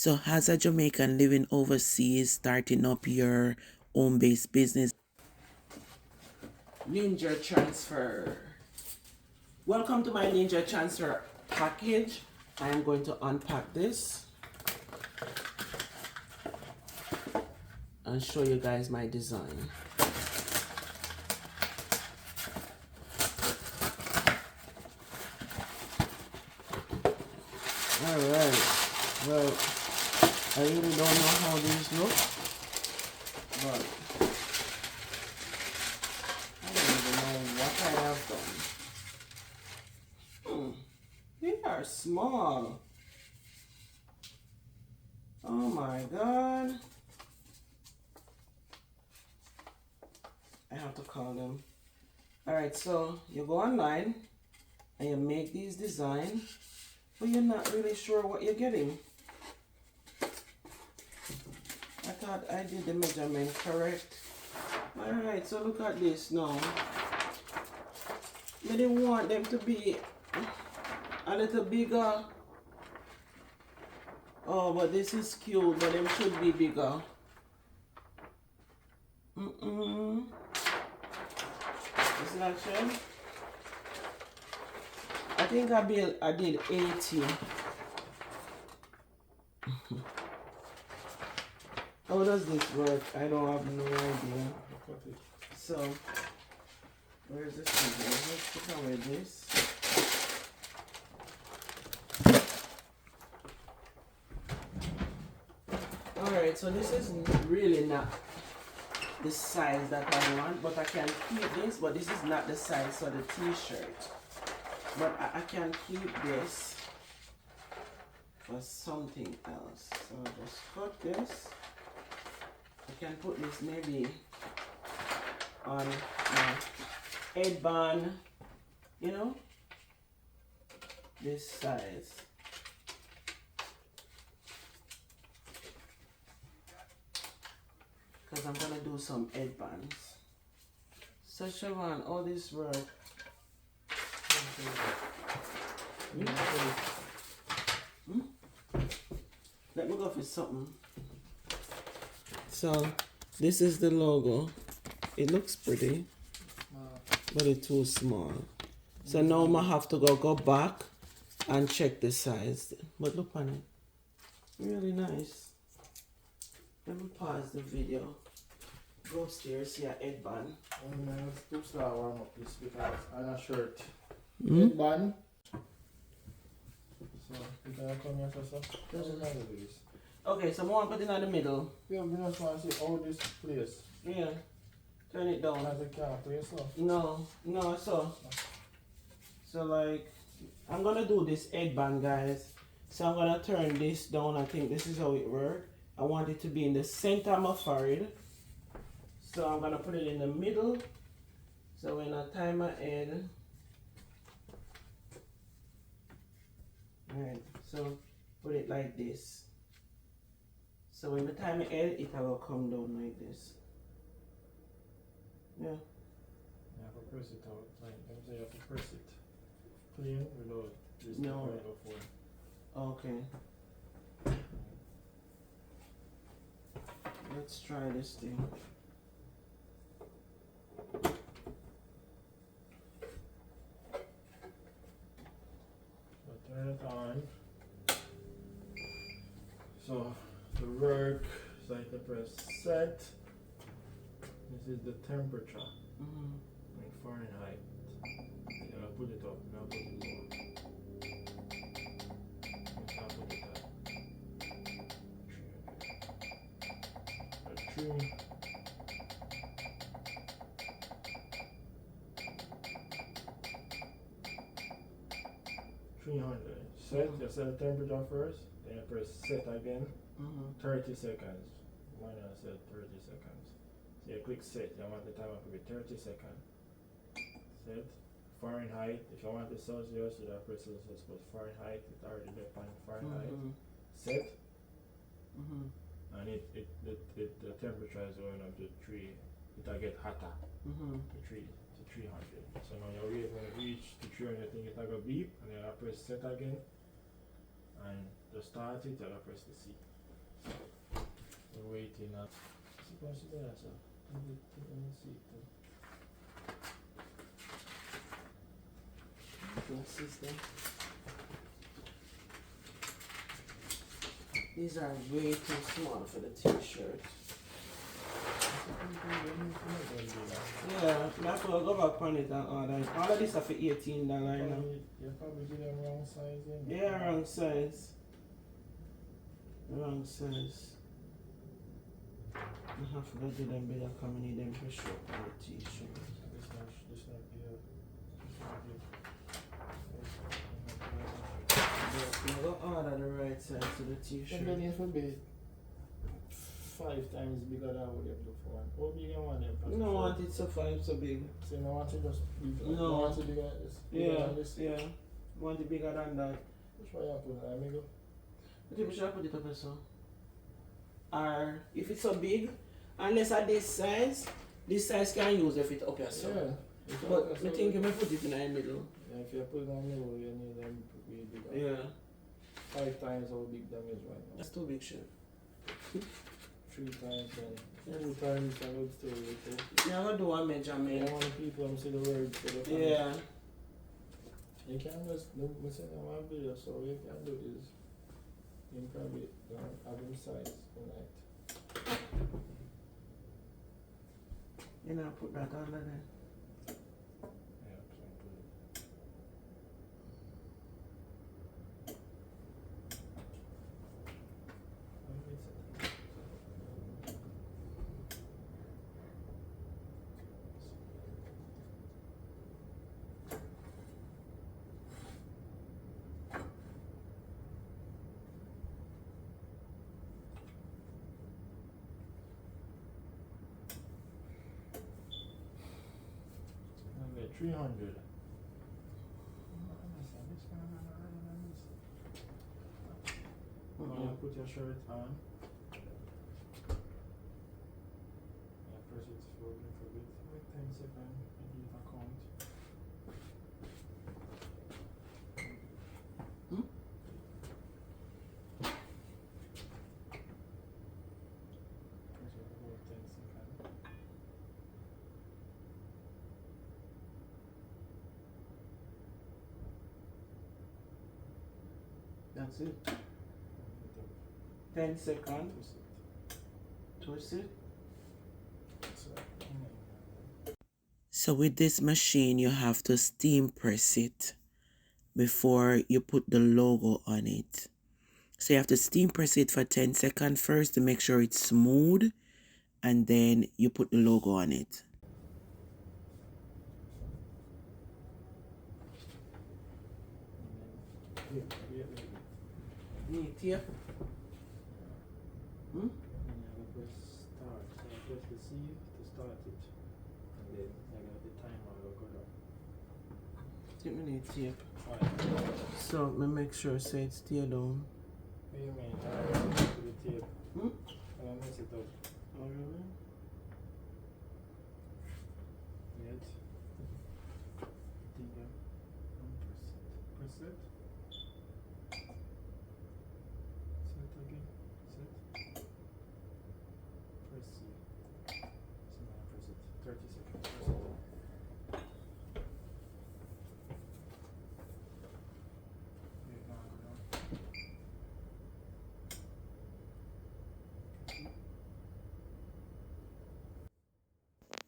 So as a Jamaican living overseas, starting up your home-based business. Ninja transfer. Welcome to my Ninja transfer package. I am going to unpack this and show you guys my design. Alright, well, I really don't know how these look, but I don't even know what I have done. They are small. Oh my god. I have to call them. Alright, so you go online and you make these designs, but you're not really sure what you're getting. I thought I did the measurement correct. Alright, so look at this now. I didn't want them to be a little bigger. Oh, but this is cute, but them should be bigger. It's not sure. I think I did 80. How does this work? I don't have no idea. So, where's this thing? Let's put away this. Alright, so this is really not the size that I want, but I can keep this, but this is not the size for the t-shirt. But I can keep this for something else. So just cut this. I can put this maybe on my headband, you know, this size. Because I'm gonna do some headbands. So Siobhan, all this work. Let me go for something. So this is the logo. It looks pretty, but it's too small. So now I have to go back and check the size. But look on it, really nice. Let me pause the video. Go upstairs, see a headband. It's too slow warm up this because I'm a shirt. Headband. So you can come here for some. Doesn't matter this. Okay, so I want to put it in the middle. Yeah, we just want to see how this place. Yeah. Turn it down. As a can't place so. No, so like I'm gonna do this headband, guys. So I'm gonna turn this down. I think this is how it works. I want it to be in the center of my forehead. So I'm gonna put it in the middle. So when I tie my head. Alright, so put it like this. So when I tie my head, it will come down like this. Yeah. You have to press it out. Like them say you have to press it clean without this No. before. Okay. Let's try this thing. So turn it on. So the work, so I can press set. This is the temperature in Fahrenheit. Yeah, I'll put it up. I'll put it lower. I'll put it at 3. 300. Set. You set the temperature first. Then you press set again. 30 seconds. Why not set 30 seconds? So you click set. You want the timer to be 30 seconds. Set. Fahrenheit. If you want the Celsius, you have press Celsius, but Fahrenheit, it already depends on Fahrenheit. Set. And the temperature is going up to 3. It'll get hotter. To 300. So now you're waiting when it reach to 300, think it'll go beep, and then I press set again. And Just start it, I'll press the C. We're waiting now. Supposed to be there, so let me see it then. Consistent. These are way too small for the t-shirt. Yeah, that's why I go back on it and order it. All of this are for $18 now. You probably did them wrong size in. Yeah, wrong size. Wrong size. I have to do them better because I need them for sure for the t-shirt. This not here. I'm going to order the right size to the t-shirt. And then it will be 5 times bigger than what you do for one. How big you want them? You don't want it so big. So you don't want it just big? No. You want it bigger than this? Yeah. Want it bigger than that. Which one you put on, amigo? I think we should put it up so. Or if it's so big, unless at this size can use if it's up here so. Yeah. But I think you may put it in the middle. Yeah, if you put it on the middle, you need them to be bigger. Yeah. 5 times how big them is right now. That's too big, sure. 3 times then. 2 times I would still little. Yeah, I'm gonna do one measurement. I want people to see the words for the family. Yeah. You can just do one video, so you can do this. You can probably have them size tonight. You know, put that on there. Yeah, so put it. Okay, 300. You put your shirt on. Yeah, press it for a bit. Wait 10 seconds and give it a count. Press it for about 10 seconds. That's it. 10 seconds. Twist it. So with this machine, you have to steam press it before you put the logo on it. So you have to steam press it for 10 seconds first to make sure it's smooth, and then you put the logo on it. Need tape? And you have to press start. So you press the C to start it. And then you got the timer will go down. I think we need tape. Fine. So me make sure say it stay down. What do you mean? I to the tape. And I mess it up. Oh really? Yet. Press it. Set again. Set. Press C. So now press it. 30 seconds. Press it. Wait, now go down.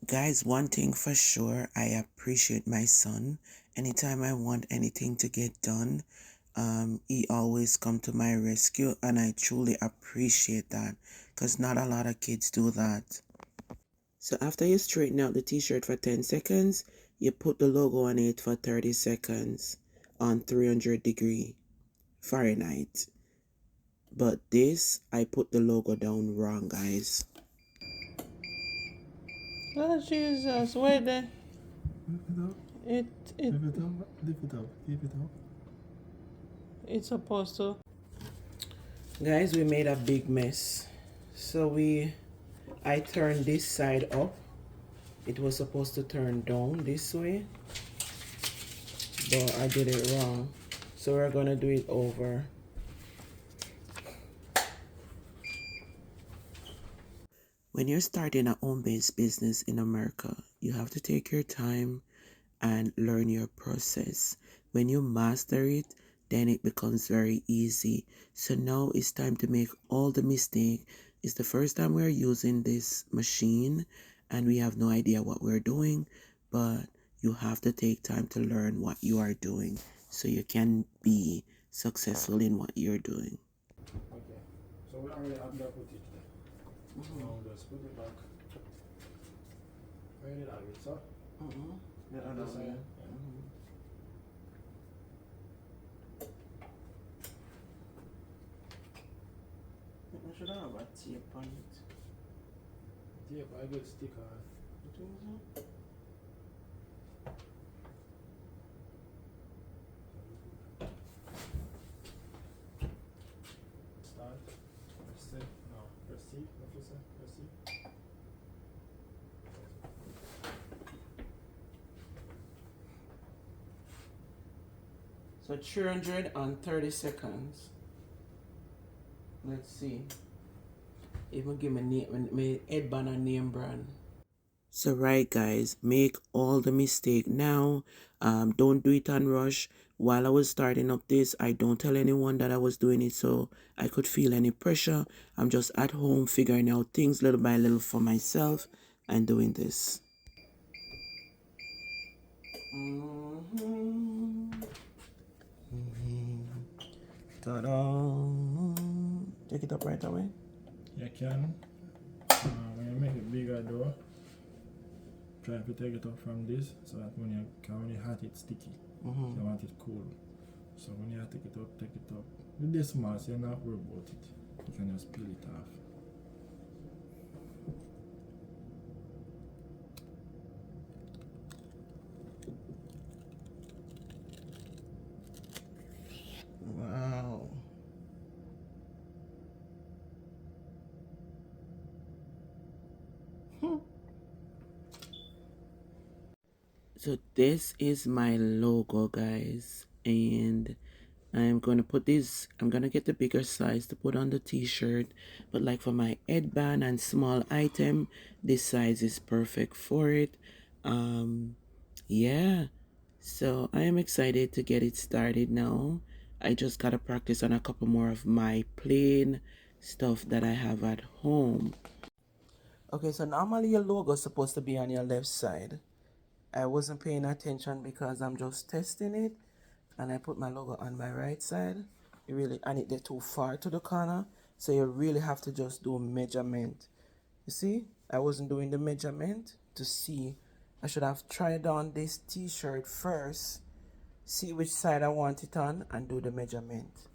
Guys, one thing for sure, I appreciate my son. Anytime I want anything to get done, he always come to my rescue, and I truly appreciate that because not a lot of kids do that. So after you straighten out the t-shirt for 10 seconds, you put the logo on it for 30 seconds on 300 Fahrenheit. But this, I put the logo down wrong, guys. Oh Jesus, wait there. Lift it up. It's supposed to. Guys, we made a big mess. So I turned this side up. It was supposed to turn down this way, but I did it wrong. So we're gonna do it over. When you're starting a home-based business in America, you have to take your time and learn your process. When you master it, then it becomes very easy. So now it's time to make all the mistake. It's the first time we're using this machine and we have no idea what we're doing, but you have to take time to learn what you are doing so you can be successful in what you're doing. Okay. So we already have the footage there. Now just put it back. Where did I get so? The other This way. side? I should have a tape on it. Yeah, but I get stick on. You think so? Start. Press C. No. Press C. What you say? Press C. So 330 seconds. Let's see. Even give my headband a name brand. So right guys, make all the mistake now. Don't do it on rush. While I was starting up this, I don't tell anyone that I was doing it so I could feel any pressure. I'm just at home figuring out things little by little for myself and doing this. Ta-da! Take it up right away. You can. When you make it bigger though, try to take it off from this so that when you hot it's sticky. So you want it cool. So when you take it up. With this mask, you're not worried about it. You can just peel it off. Wow. So this is my logo guys, and I'm going to put this, I'm going to get the bigger size to put on the t-shirt, but like for my headband and small item, this size is perfect for it. Yeah, so I am excited to get it started now. I just got to practice on a couple more of my plain stuff that I have at home. Okay, so normally your logo is supposed to be on your left side. I wasn't paying attention because I'm just testing it, and I put my logo on my right side. And it get too far to the corner, so you really have to just do measurement. You see, I wasn't doing the measurement to see. I should have tried on this t-shirt first, see which side I want it on, and do the measurement.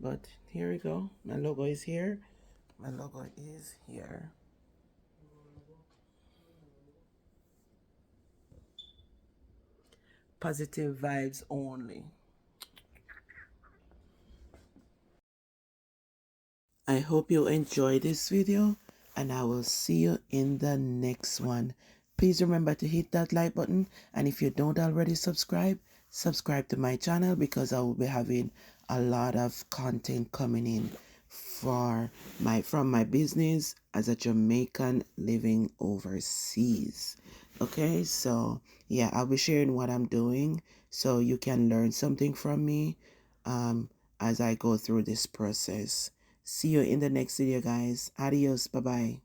But here we go. My logo is here. My logo is here. Positive vibes only. I hope you enjoyed this video, and I will see you in the next one. Please remember to hit that like button, and if you don't already subscribe to my channel because I will be having a lot of content coming in from my business as a Jamaican living overseas. Okay, so yeah, I'll be sharing what I'm doing so you can learn something from me as I go through this process. See you in the next video, guys. Adios. Bye-bye.